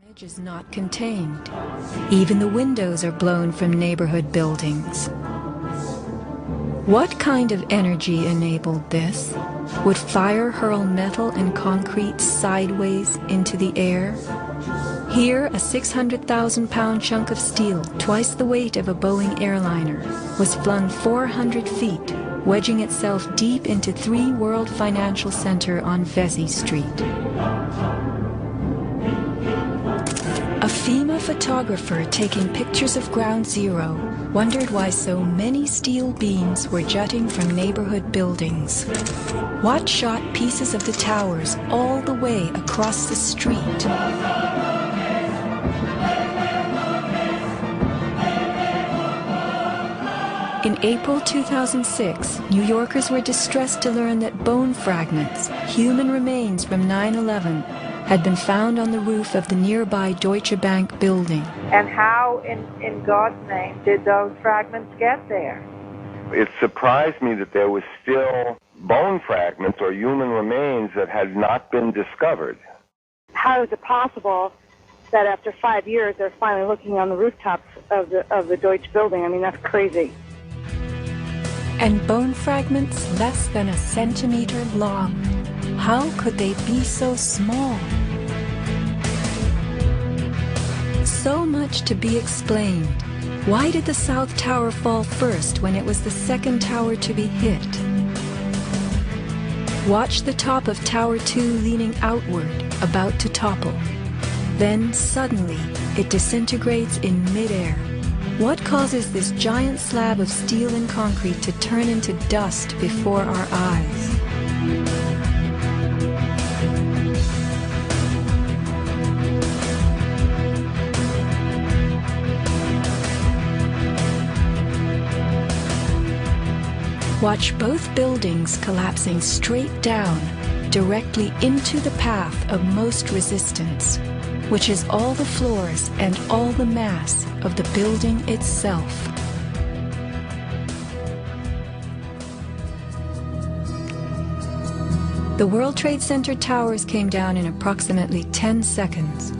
Edge is not contained. Even the windows are blown from neighborhood buildings. What kind of energy enabled this? Would fire hurl metal and concrete sideways into the air? Here, a 600,000-pound chunk of steel, twice the weight of a Boeing airliner, was flung 400 feet, wedging itself deep into 3 World Financial Center on Vesey Street. A FEMA photographer taking pictures of Ground Zero wondered why so many steel beams were jutting from neighborhood buildings. What shot pieces of the towers all the way across the street? In April 2006, New Yorkers were distressed to learn that bone fragments, human remains from 9/11, had been found on the roof of the nearby Deutsche Bank building. And how, in God's name, did those fragments get there? It surprised me that there was still bone fragments or human remains that had not been discovered. How is it possible that after 5 years they're finally looking on the rooftops of the Deutsche building? I mean, that's crazy. And bone fragments less than a centimeter long. How could they be so small? So much to be explained. Why did the South Tower fall first when it was the second tower to be hit? Watch the top of Tower 2 leaning outward, about to topple. Then suddenly, it disintegrates in midair. What causes this giant slab of steel and concrete to turn into dust before our eyes? Watch both buildings collapsing straight down, directly into the path of most resistance, which is all the floors and all the mass of the building itself. The World Trade Center towers came down in approximately 10 seconds.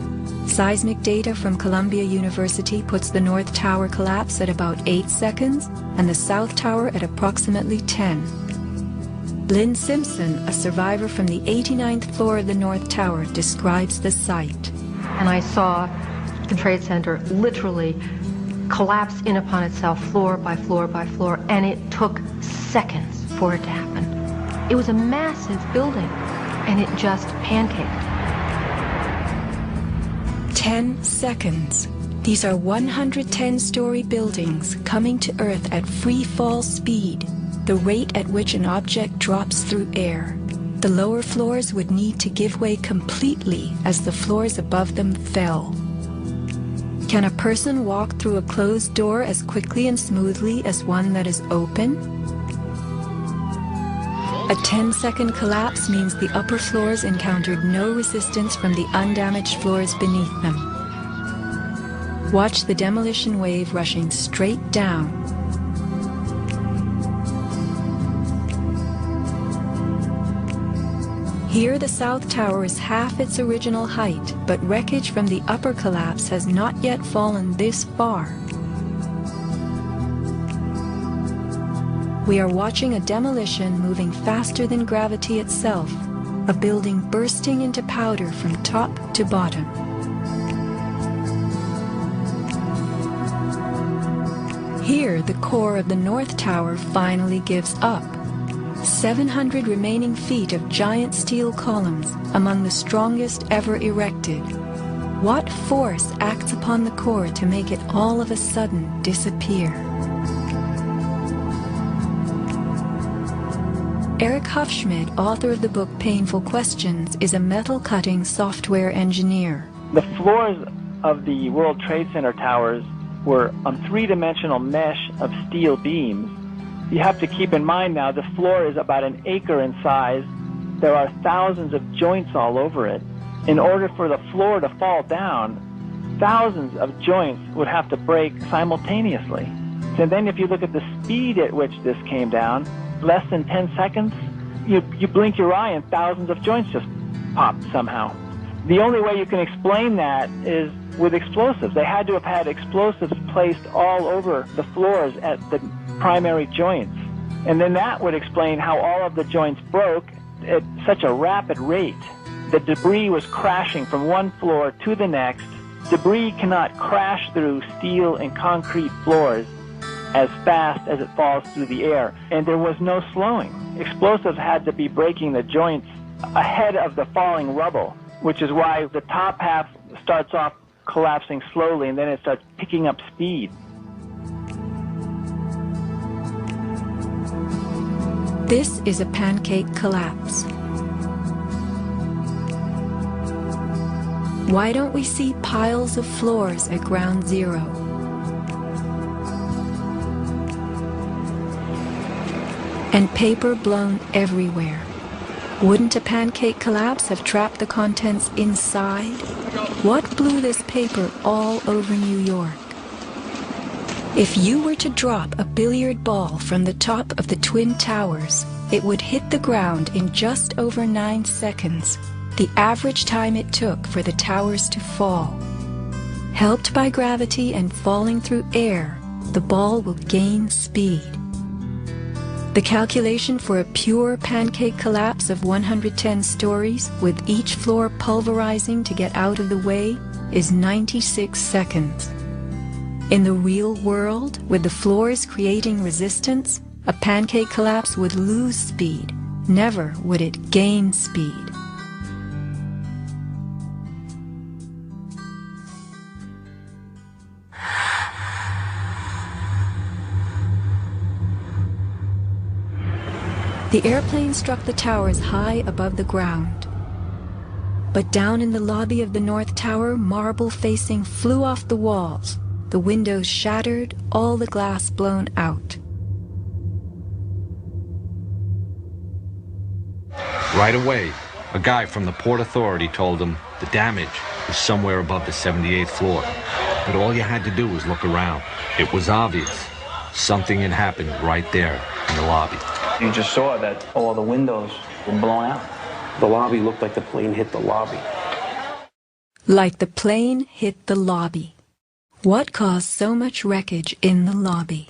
Seismic data from Columbia University puts the North Tower collapse at about 8 seconds and the South Tower at approximately 10. Lynn Simpson, a survivor from the 89th floor of the North Tower, describes the site. And I saw the Trade Center literally collapse in upon itself floor by floor by floor, and it took seconds for it to happen. It was a massive building, and it just pancaked. 10 seconds. These are 110-story buildings coming to Earth at free fall speed, the rate at which an object drops through air. The lower floors would need to give way completely as the floors above them fell. Can a person walk through a closed door as quickly and smoothly as one that is open? A 10-second collapse means the upper floors encountered no resistance from the undamaged floors beneath them. Watch the demolition wave rushing straight down. Here the South Tower is half its original height, but wreckage from the upper collapse has not yet fallen this far. We are watching a demolition moving faster than gravity itself, a building bursting into powder from top to bottom. Here, the core of the North Tower finally gives up. 700 remaining feet of giant steel columns, among the strongest ever erected. What force acts upon the core to make it all of a sudden disappear? Eric Hufschmidt, author of the book Painful Questions, is a metal-cutting software engineer. The floors of the World Trade Center towers were on three-dimensional mesh of steel beams. You have to keep in mind now the floor is about an acre in size. There are thousands of joints all over it. In order for the floor to fall down, thousands of joints would have to break simultaneously. And then if you look at the speed at which this came down, less than 10 seconds, you blink your eye and thousands of joints just pop somehow. The only way you can explain that is with explosives. They had to have had explosives placed all over the floors at the primary joints. And then that would explain how all of the joints broke at such a rapid rate. The debris was crashing from one floor to the next. Debris cannot crash through steel and concrete floors as fast as it falls through the air. And there was no slowing. Explosives had to be breaking the joints ahead of the falling rubble, which is why the top half starts off collapsing slowly and then it starts picking up speed. This is a pancake collapse. Why don't we see piles of floors at ground zero? And paper blown everywhere. Wouldn't a pancake collapse have trapped the contents inside? What blew this paper all over New York? If you were to drop a billiard ball from the top of the Twin Towers, it would hit the ground in just over 9 seconds, the average time it took for the towers to fall. Helped by gravity and falling through air, the ball will gain speed. The calculation for a pure pancake collapse of 110 stories, with each floor pulverizing to get out of the way, is 96 seconds. In the real world, with the floors creating resistance, a pancake collapse would lose speed. Never would it gain speed. The airplane struck the towers high above the ground. But down in the lobby of the North Tower, marble facing flew off the walls. The windows shattered, all the glass blown out. Right away, a guy from the Port Authority told him the damage was somewhere above the 78th floor. But all you had to do was look around. It was obvious. Something had happened right there in the lobby. You just saw that all the windows were blown out. The lobby looked like the plane hit the lobby. Like the plane hit the lobby. What caused so much wreckage in the lobby?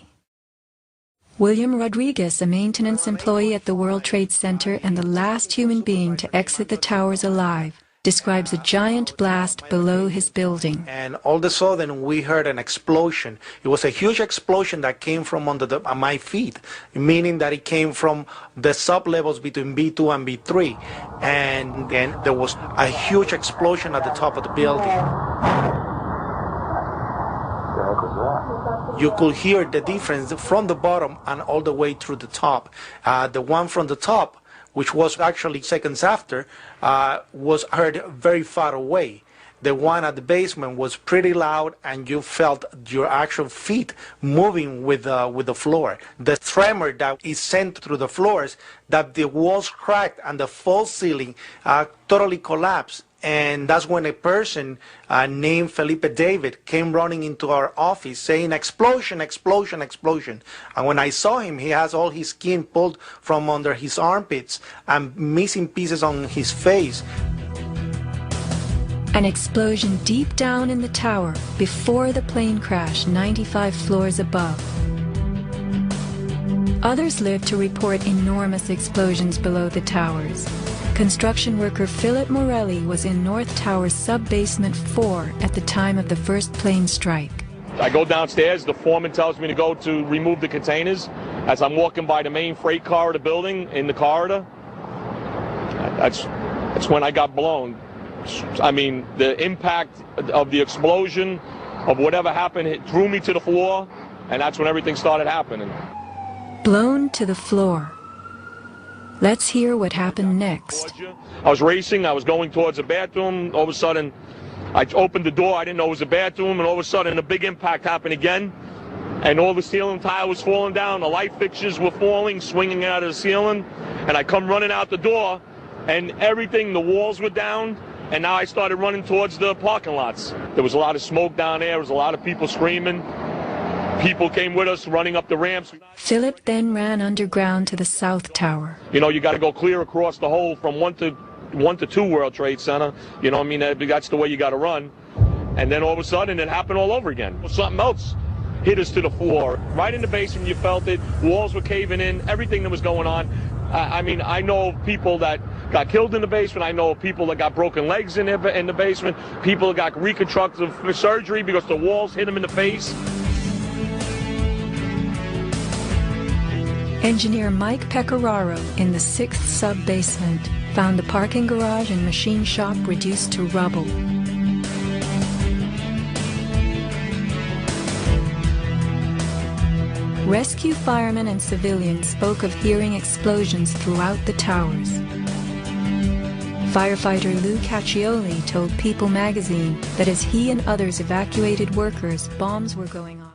William Rodriguez, a maintenance employee at the World Trade Center and the last human being to exit the towers alive, describes a giant blast below his building. And all of a sudden we heard an explosion. It was a huge explosion that came from under my feet, meaning that it came from the sub-levels between B2 and B3. And then there was a huge explosion at the top of the building. You could hear the difference from the bottom and all the way through the top. The one from the top, which was actually seconds after, was heard very far away. The one at the basement was pretty loud, and you felt your actual feet moving with the floor. The tremor that is sent through the floors, that the walls cracked and the false ceiling totally collapsed. And that's when a person named Felipe David came running into our office saying, "Explosion, explosion, explosion." And when I saw him, he has all his skin pulled from under his armpits and missing pieces on his face. An explosion deep down in the tower before the plane crashed 95 floors above. Others lived to report enormous explosions below the towers. Construction worker Philip Morelli was in North Tower's sub-basement 4 at the time of the first plane strike. I go downstairs, the foreman tells me to go to remove the containers. As I'm walking by the main freight car of the building, in the corridor, that's when I got blown. I mean, the impact of the explosion, of whatever happened, it threw me to the floor, and that's when everything started happening. Blown to the floor. Let's hear what happened next. I was racing, I was going towards the bathroom. All of a sudden, I opened the door, I didn't know it was a bathroom, and all of a sudden a big impact happened again. And all the ceiling tile was falling down, the light fixtures were falling, swinging out of the ceiling. And I come running out the door, and everything, the walls were down. And now I started running towards the parking lots. There was a lot of smoke down there, there was a lot of people screaming. People came with us running up the ramps. Philip then ran underground to the South Tower. You know, you got to go clear across the whole from 1 to 1 to 2 World Trade Center. You know what I mean? That's the way you got to run. And then all of a sudden it happened all over again. Something else hit us to the floor. Right in the basement, you felt it. Walls were caving in, everything that was going on. I mean, I know people that got killed in the basement. I know people that got broken legs in the basement. People that got reconstructive surgery because the walls hit them in the face. Engineer Mike Pecoraro in the 6th sub-basement found the parking garage and machine shop reduced to rubble. Rescue firemen and civilians spoke of hearing explosions throughout the towers. Firefighter Lou Caccioli told People magazine that as he and others evacuated workers, bombs were going off.